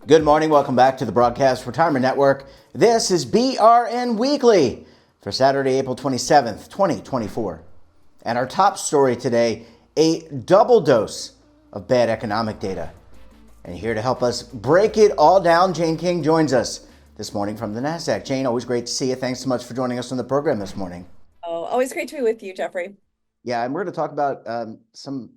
Good morning. Welcome back to the Broadcast Retirement Network. This is BRN Weekly for Saturday, April 27th, 2024. And our top story today, a double dose of bad economic data. And here to help us break it all down, Jane King joins us this morning from the NASDAQ. Jane, always great to see you. Thanks so much for joining us on the program this morning. Oh, always great to be with you, Jeffrey. Yeah, and we're going to talk about some,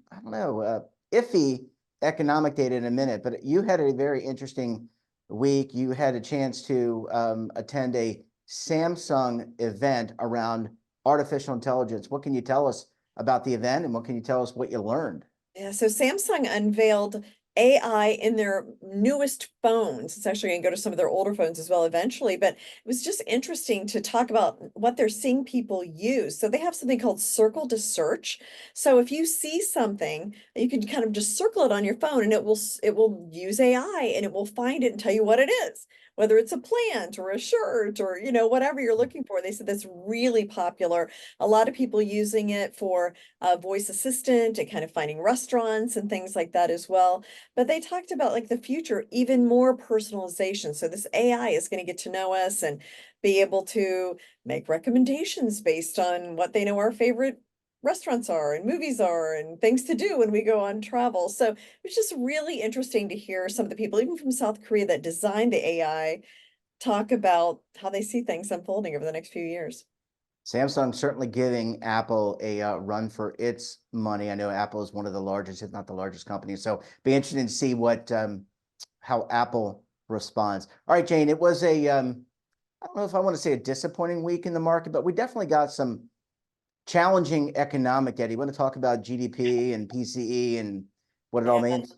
iffy economic data in a minute, but you had a very interesting week. You had a chance to attend a Samsung event around artificial intelligence. What can you tell us about the event, and what can you tell us what you learned? Yeah, so Samsung unveiled AI in their newest phones. It's actually going to go to some of their older phones as well eventually, but it was just interesting to talk about what they're seeing people use. So they have something called circle to search. So if you see something, you can kind of just circle it on your phone and it will use AI and it will find it and tell you what it is, whether it's a plant or a shirt or whatever you're looking for. They said that's really popular. A lot of people using it for voice assistant and kind of finding restaurants and things like that as well. But they talked about like the future, even more personalization. So this AI is going to get to know us and be able to make recommendations based on what they know our favorite restaurants are and movies are and things to do when we go on travel. So it's just really interesting to hear some of the people, even from South Korea, that designed the AI talk about how they see things unfolding over the next few years. Samsung certainly giving Apple a run for its money. I know Apple is one of the largest, if not the largest company. So be interesting to see what how Apple responds. All right, Jane, it was I don't know if I want to say a disappointing week in the market, but we definitely got some challenging economic data. You want to talk about GDP and PCE and what it all Yeah. means?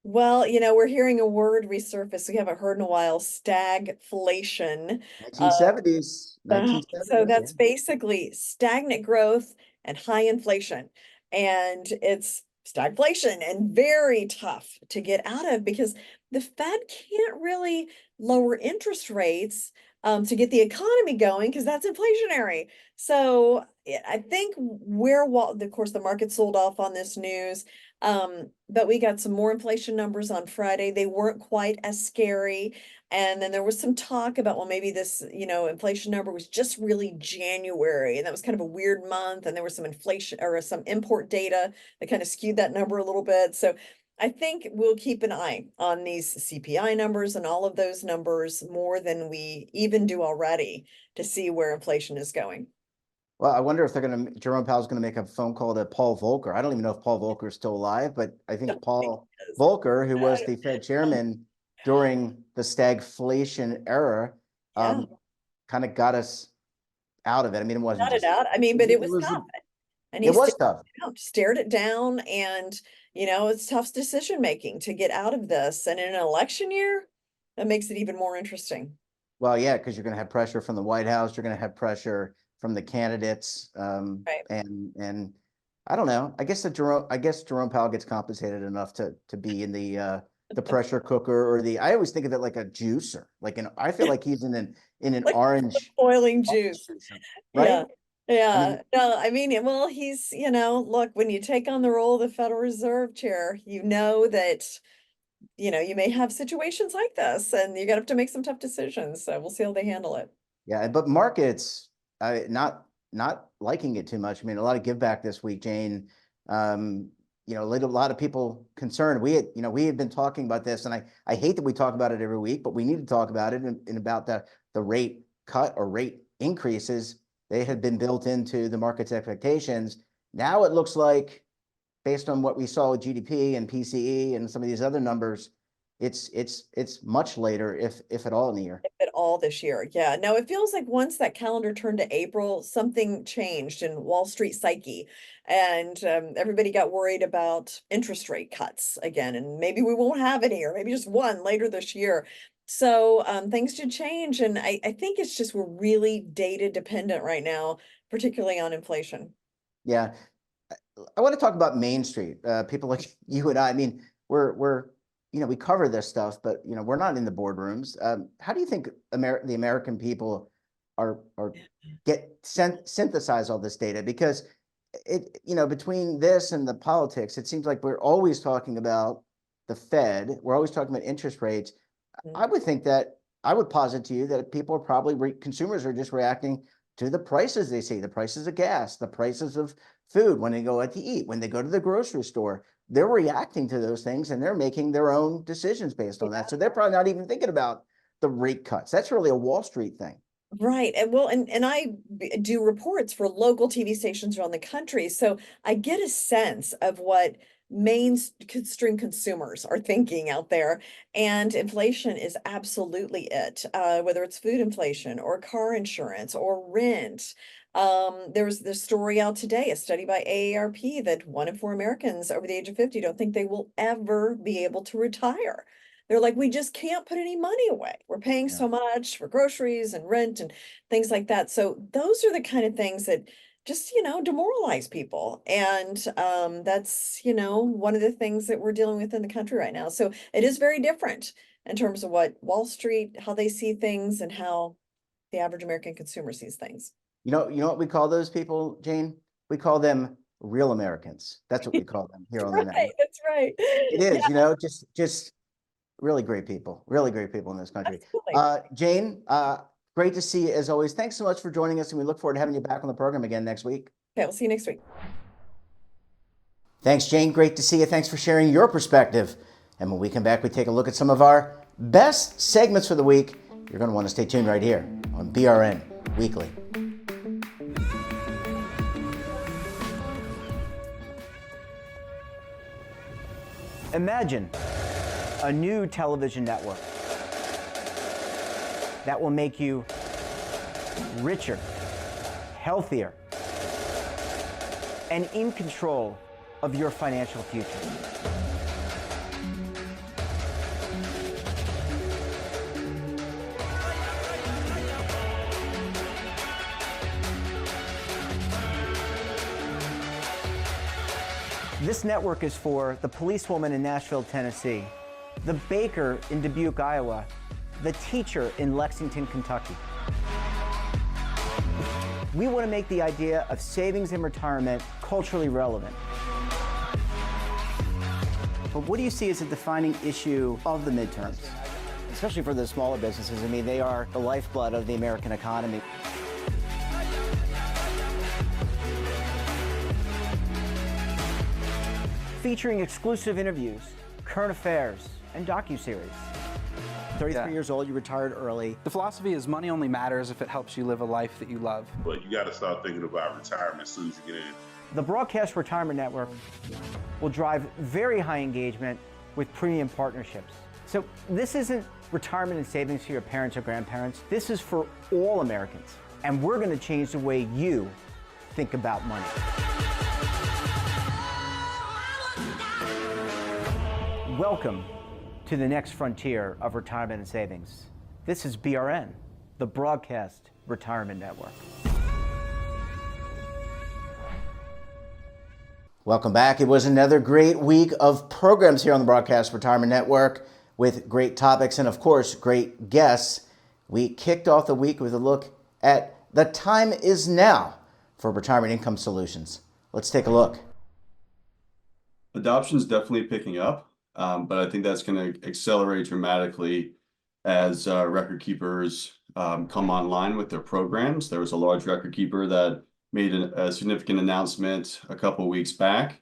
Well, we're hearing a word resurface we haven't heard in a while, stagflation. Uh, 1970s, so 1970s, yeah. that's basically stagnant growth and high inflation. And it's stagflation and very tough to get out of because the Fed can't really lower interest rates to get the economy going because that's inflationary. So I think of course, the market sold off on this news. But we got some more inflation numbers on Friday. They weren't quite as scary. And then there was some talk about, well, maybe this, inflation number was just really January, and that was kind of a weird month. And there was some inflation or some import data that kind of skewed that number a little bit. So I think we'll keep an eye on these CPI numbers and all of those numbers more than we even do already to see where inflation is going. Well, I wonder if Jerome Powell's going to make a phone call to Paul Volcker. I don't even know if Paul Volcker is still alive, but I Don't think think Paul it is. Volcker, who was the Fed chairman during the stagflation era, Yeah, kind of got us out of it. I mean, it wasn't got it just, out. I mean, but it it was was, tough. And it he was tough. stared it down, and it's tough decision making to get out of this. And in an election year, that makes it even more interesting. Well, yeah, because you're going to have pressure from the White House. You're going to have pressure from the candidates, Right. and I don't know. I guess Jerome Powell gets compensated enough to be in the pressure cooker or the. I always think of it like a juicer. I feel like he's in an Like boiling orange juice. juicer, right? Yeah. I mean, Yeah. No, I mean, well, look, when you take on the role of the Federal Reserve Chair, you know that, you may have situations like this and you're gonna have to make some tough decisions. So we'll see how they handle it. yeah, but markets, not liking it too much. I mean, a lot of give back this week, Jane. Um, a lot of people concerned. We had been talking about this, and I hate that we talk about it every week, but we need to talk about it and about the rate cut or rate increases. They had been built into the market's expectations. Now it looks like, based on what we saw with GDP and PCE and some of these other numbers, it's much later, if at all, in the year. At all this year. Yeah. No, it feels like once that calendar turned to April, something changed in Wall Street psyche. And everybody got worried about interest rate cuts again. And maybe we won't have any, or maybe just one later this year. So things should change. And I think it's just we're really data dependent right now, particularly on inflation. Yeah, I want to talk about Main Street. People like you and I mean, we're we cover this stuff, but we're not in the boardrooms. How do you think the American people are synthesize all this data? Because between this and the politics, it seems like we're always talking about the Fed. We're always talking about interest rates, I would think that, I would posit to you that people are probably, consumers are just reacting to the prices they see, the prices of gas, the prices of food when they go out to eat, when they go to the grocery store. They're reacting to those things and they're making their own decisions based on that. So they're probably not even thinking about the rate cuts. That's really a Wall Street thing. Right. And well, and I do reports for local TV stations around the country. So I get a sense of what mainstream consumers are thinking out there. And inflation is absolutely it, whether it's food inflation or car insurance or rent. There was this story out today, a study by AARP, that 1 in 4 Americans over the age of 50 don't think they will ever be able to retire. They're like, we just can't put any money away. We're paying Yeah. so much for groceries and rent and things like that. So those are the kind of things that just, demoralize people. And that's, one of the things that we're dealing with in the country right now. So it is very different in terms of what Wall Street, how they see things and how the average American consumer sees things. You know what we call those people, Jane? We call them real Americans. That's what we call them here on the Right, network. that's right. It Yeah, is, just really great people in this country. absolutely. Jane, great to see you as always. Thanks so much for joining us, and we look forward to having you back on the program again next week. Okay, we'll see you next week. Thanks, Jane. Great to see you. Thanks for sharing your perspective. And when we come back, we take a look at some of our best segments for the week. You're going to want to stay tuned right here on BRN Weekly. Imagine a new television network that will make you richer, healthier, and in control of your financial future. This network is for the policewoman in Nashville, Tennessee, the baker in Dubuque, Iowa, the teacher in Lexington, Kentucky. We want to make the idea of savings and retirement culturally relevant. But what do you see as a defining issue of the midterms? Especially for the smaller businesses. I mean, they are the lifeblood of the American economy. Featuring exclusive interviews, current affairs, and docuseries. 33 years old, you retired early. The philosophy is money only matters if it helps you live a life that you love. But you got to start thinking about retirement as soon as you get in. The Broadcast Retirement Network will drive very high engagement with premium partnerships. So this isn't retirement and savings for your parents or grandparents. This is for all Americans. And we're going to change the way you think about money. Welcome to the next frontier of retirement and savings. This is BRN, the Broadcast Retirement Network. Welcome back. It was another great week of programs here on the Broadcast Retirement Network with great topics and, of course, great guests. We kicked off the week with a look at the time is now for retirement income solutions. Let's take a look. Adoption is definitely picking up. But I think that's going to accelerate dramatically as record keepers come online with their programs. There was a large record keeper that made a significant announcement a couple of weeks back,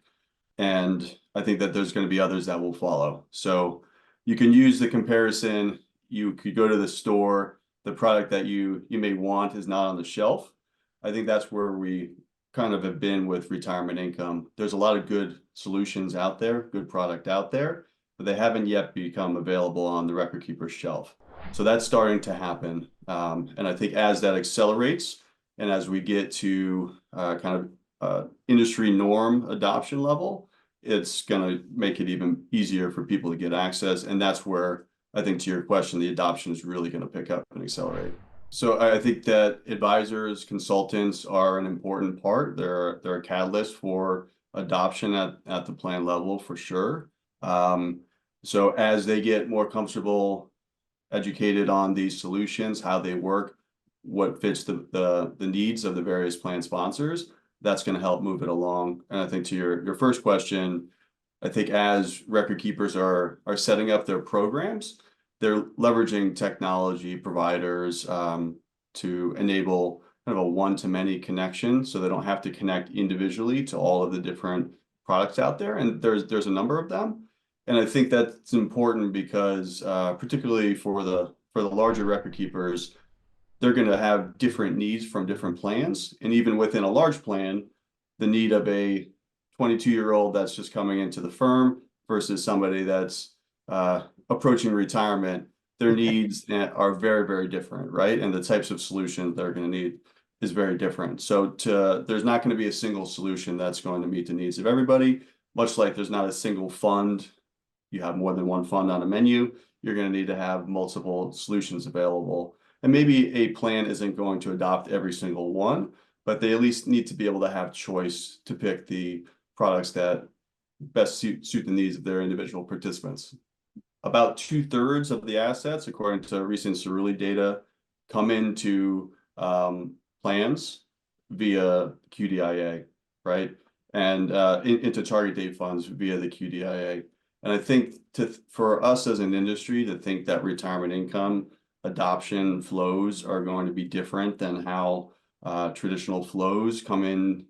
and I think that there's going to be others that will follow. So you can use the comparison. You could go to the store. The product that you may want is not on the shelf. I think that's where we kind of have been with retirement income. There's a lot of good solutions out there, good product out there, but they haven't yet become available on the record keeper's shelf. So that's starting to happen. And I think as that accelerates and as we get to industry norm adoption level, it's going to make it even easier for people to get access. And that's where I think, to your question, the adoption is really going to pick up and accelerate. So I think that advisors, consultants are an important part. They're a catalyst for adoption at the plan level for sure. So as they get more comfortable, educated on these solutions, how they work, what fits the needs of the various plan sponsors, that's going to help move it along. And I think to your first question, I think as record keepers are setting up their programs, they're leveraging technology providers to enable kind of a one-to-many connection, so they don't have to connect individually to all of the different products out there. And there's a number of them. And I think that's important because particularly for the larger record keepers, they're going to have different needs from different plans. And even within a large plan, the need of a 22-year-old that's just coming into the firm versus somebody that's approaching retirement, their needs are very, very different, right? And the types of solutions they're going to need is very different. So there's not going to be a single solution that's going to meet the needs of everybody, much like there's not a single fund. You have more than one fund on a menu, you're going to need to have multiple solutions available. And maybe a plan isn't going to adopt every single one, but they at least need to be able to have choice to pick the products that best suit the needs of their individual participants. About 2/3 of the assets, according to recent Cerulli data, come into plans via QDIA, right? And into target date funds via the QDIA. And I think for us as an industry to think that retirement income adoption flows are going to be different than how traditional flows come in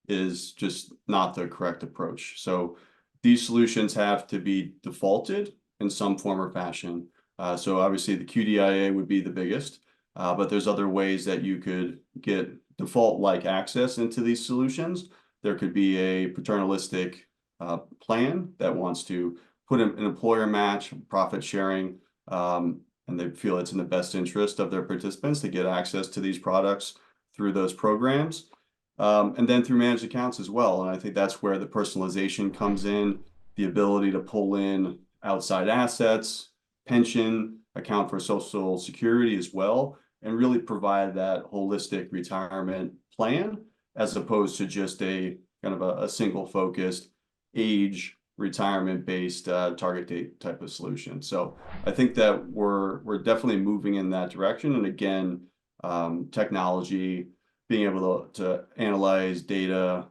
is just not the correct approach. So these solutions have to be defaulted in some form or fashion. So obviously the QDIA would be the biggest, but there's other ways that you could get default-like access into these solutions. There could be a paternalistic plan that wants to put an employer match, profit sharing, and they feel it's in the best interest of their participants to get access to these products through those programs. And then through managed accounts as well. And I think that's where the personalization comes in, the ability to pull in outside assets, pension, account for Social Security as well, and really provide that holistic retirement plan as opposed to just a kind of a single focused age retirement based target date type of solution. So I think that we're definitely moving in that direction. And again, technology, being able to analyze data,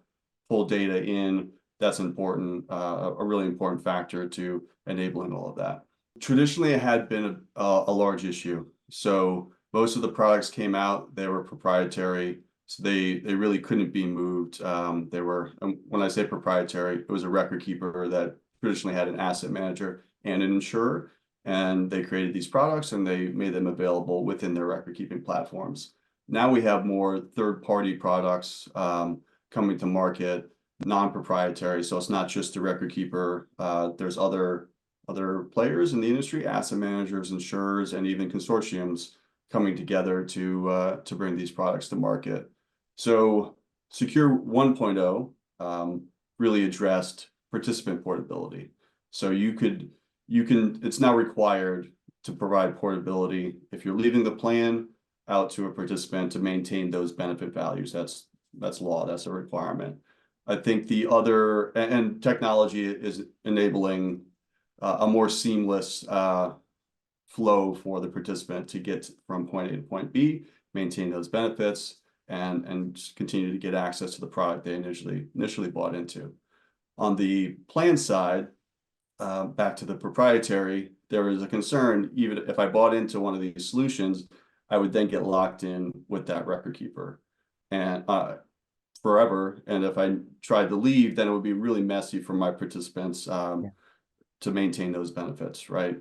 pull data in, that's important, a really important factor to enabling all of that. Traditionally, it had been a large issue. So most of the products came out, they were proprietary. So they really couldn't be moved. They were, when I say proprietary, it was a record keeper that traditionally had an asset manager and an insurer. And they created these products and they made them available within their record keeping platforms. Now we have more third-party products coming to market, non-proprietary. So it's not just the record keeper. There's other players in the industry, asset managers, insurers, and even consortiums coming together to bring these products to market. So Secure 1.0 really addressed participant portability. So you can, it's now required to provide portability if you're leaving the plan out to a participant to maintain those benefit values. That's law, that's a requirement. I think the other, and technology is enabling a more seamless flow for the participant to get from point A to point B, maintain those benefits, and continue to get access to the product they initially bought into. On the plan side, back to the proprietary, there was a concern, even if I bought into one of these solutions, I would then get locked in with that record keeper and forever. And if I tried to leave, then it would be really messy for my participants to maintain those benefits, right?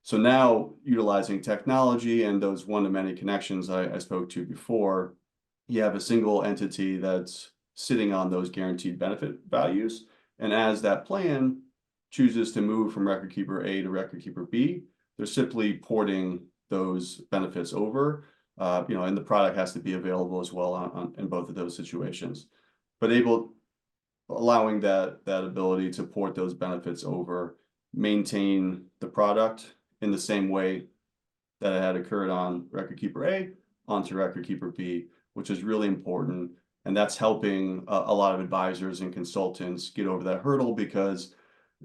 So now utilizing technology and those one-to-many connections I spoke to before, you have a single entity that's sitting on those guaranteed benefit values. And as that plan chooses to move from record keeper A to record keeper B, they're simply porting those benefits over, and the product has to be available as well in both of those situations. But allowing that ability to port those benefits over, maintain the product in the same way that it had occurred on record keeper A onto record keeper B, which is really important. And that's helping a lot of advisors and consultants get over that hurdle because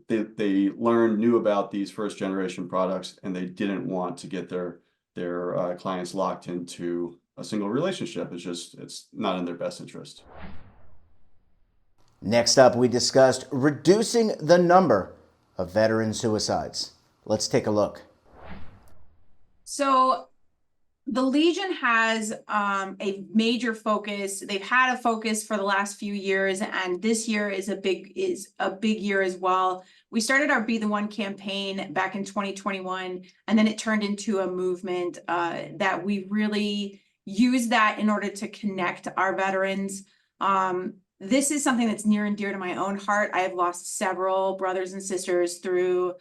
they knew about these first generation products and they didn't want to get their clients locked into a single relationship. It's not in their best interest. Next up, we discussed reducing the number of veteran suicides. Let's take a look. So the Legion has a major focus. They've had a focus for the last few years, and this year is a big year as well. We started our Be the One campaign back in 2021, and then it turned into a movement that we really use that in order to connect our veterans. This is something that's near and dear to my own heart. I have lost several brothers and sisters through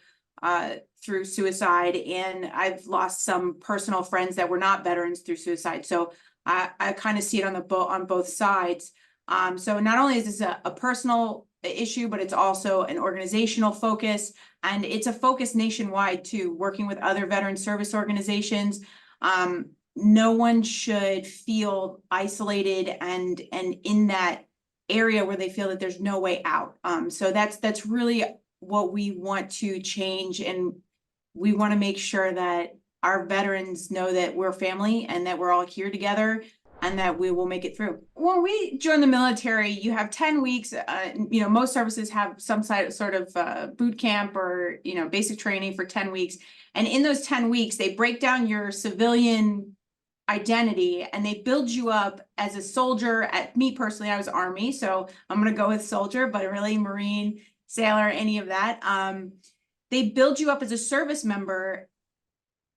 suicide, and I've lost some personal friends that were not veterans through suicide. So I kind of see it on both sides. So not only is this a personal issue, but it's also an organizational focus, and it's a focus nationwide too, working with other veteran service organizations. No one should feel isolated and in that area where they feel that there's no way out. So that's really what we want to change, and we want to make sure that our veterans know that we're family and that we're all here together and that we will make it through. When we join the military, you have 10 weeks. Most services have some sort of boot camp or, basic training for 10 weeks. And in those 10 weeks, they break down your civilian identity and they build you up as a soldier. At me personally, I was Army, so I'm going to go with soldier, but really Marine, sailor, any of that. They build you up as a service member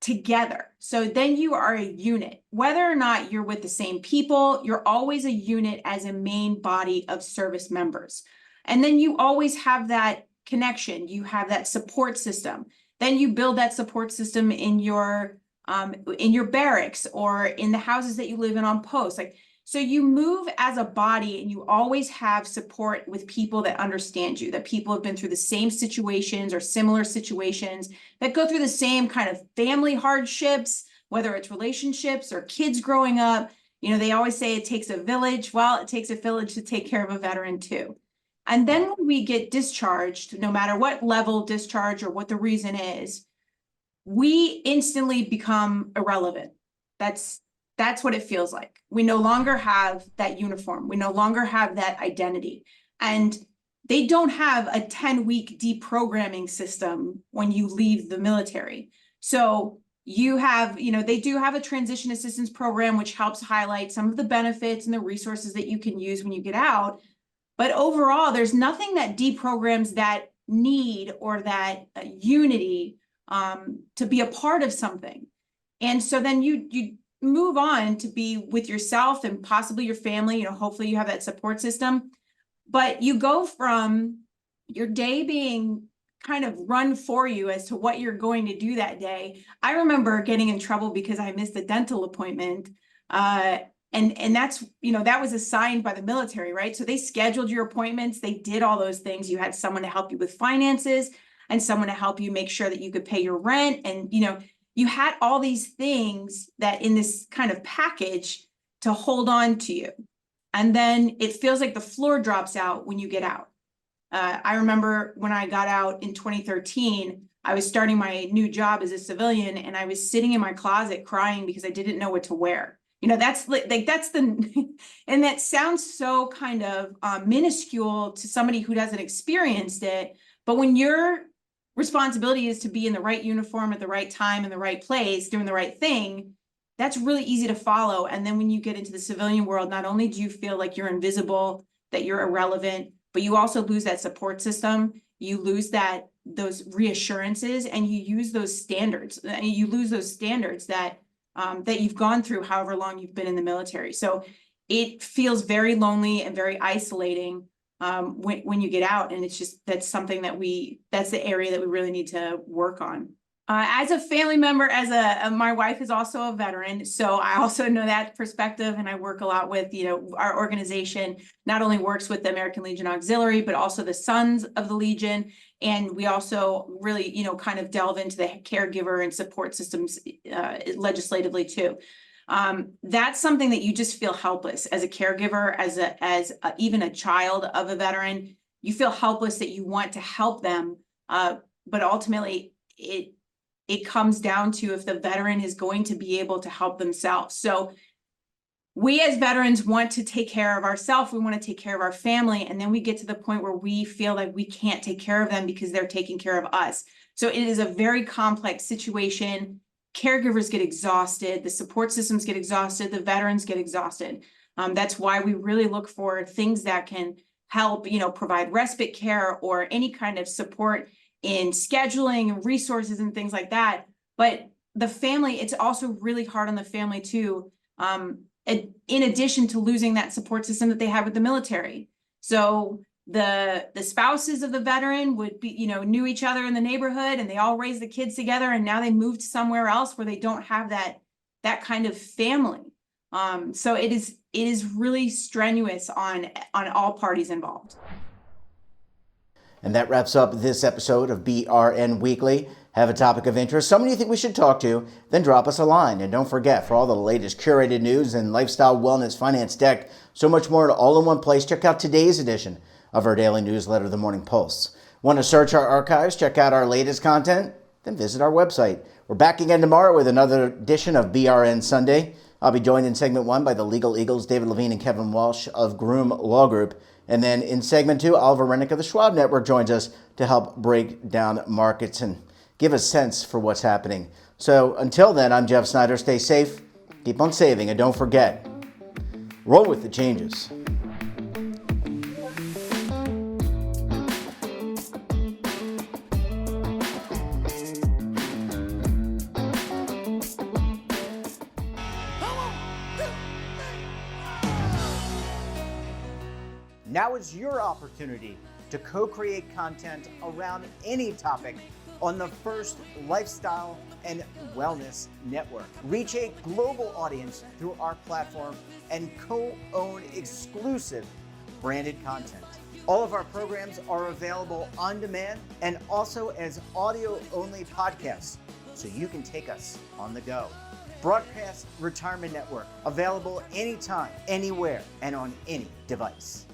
together. So then you are a unit. Whether or not you're with the same people, you're always a unit as a main body of service members. And then you always have that connection. You have that support system. Then you build that support system in your barracks or in the houses that you live in on post. So you move as a body, and you always have support with people that understand you, that people have been through the same situations or similar situations, that go through the same kind of family hardships, whether it's relationships or kids growing up. They always say it takes a village. Well, it takes a village to take care of a veteran too. And then when we get discharged, no matter what level discharge or what the reason is, we instantly become irrelevant. That's what it feels like. We no longer have that uniform. We no longer have that identity. And they don't have a 10-week deprogramming system when you leave the military. So you have, they do have a transition assistance program, which helps highlight some of the benefits and the resources that you can use when you get out. But overall, there's nothing that deprograms that need or that unity to be a part of something. And so then you move on to be with yourself and possibly your family. Hopefully you have that support system, but you go from your day being kind of run for you as to what you're going to do that day. I remember getting in trouble because I missed a dental appointment. And that's, that was assigned by the military, right? So they scheduled your appointments. They did all those things. You had someone to help you with finances and someone to help you make sure that you could pay your rent. And, you had all these things that in this kind of package to hold on to you. And then it feels like the floor drops out when you get out. I remember when I got out in 2013, I was starting my new job as a civilian, and I was sitting in my closet crying because I didn't know what to wear. That's the, and that sounds so kind of minuscule to somebody who hasn't experienced it. But when your responsibility is to be in the right uniform at the right time in the right place, doing the right thing, that's really easy to follow. And then when you get into the civilian world, not only do you feel like you're invisible, that you're irrelevant, but you also lose that support system. You lose those reassurances, and you use those standards. And you lose those standards that you've gone through however long you've been in the military. So it feels very lonely and very isolating when you get out. And it's just, that's the area that we really need to work on. As a family member, my wife is also a veteran, so I also know that perspective, and I work a lot with, our organization not only works with the American Legion Auxiliary, but also the Sons of the Legion. And we also really, kind of delve into the caregiver and support systems legislatively too. That's something that you just feel helpless as a caregiver, as even a child of a veteran. You feel helpless that you want to help them, but ultimately it comes down to if the veteran is going to be able to help themselves. So we as veterans want to take care of ourselves. We want to take care of our family. And then we get to the point where we feel like we can't take care of them because they're taking care of us. So it is a very complex situation. caregivers get exhausted, the support systems get exhausted, the veterans get exhausted. That's why we really look for things that can help, provide respite care or any kind of support in scheduling and resources and things like that. But the family, it's also really hard on the family too, in addition to losing that support system that they have with the military. So the spouses of the veteran would be, knew each other in the neighborhood and they all raised the kids together, and now they moved somewhere else where they don't have that kind of family. So it is really strenuous on all parties involved. And that wraps up this episode of BRN Weekly. Have a topic of interest, someone you think we should talk to, then drop us a line. And don't forget, for all the latest curated news and lifestyle, wellness, finance, tech, so much more all in one place, check out today's edition of our daily newsletter, The Morning Pulse. Want to search our archives, check out our latest content? Then visit our website. We're back again tomorrow with another edition of BRN Sunday. I'll be joined in segment 1 by the Legal Eagles, David Levine and Kevin Walsh of Groom Law Group. And then in segment 2, Oliver Rennick of the Schwab Network joins us to help break down markets and give a sense for what's happening. So until then, I'm Jeff Snyder. Stay safe, keep on saving, and don't forget, roll with the changes. Now is your opportunity to co-create content around any topic on the First Lifestyle and Wellness Network. Reach a global audience through our platform and co-own exclusive branded content. All of our programs are available on demand and also as audio-only podcasts, so you can take us on the go. Broadcast Retirement Network, available anytime, anywhere, and on any device.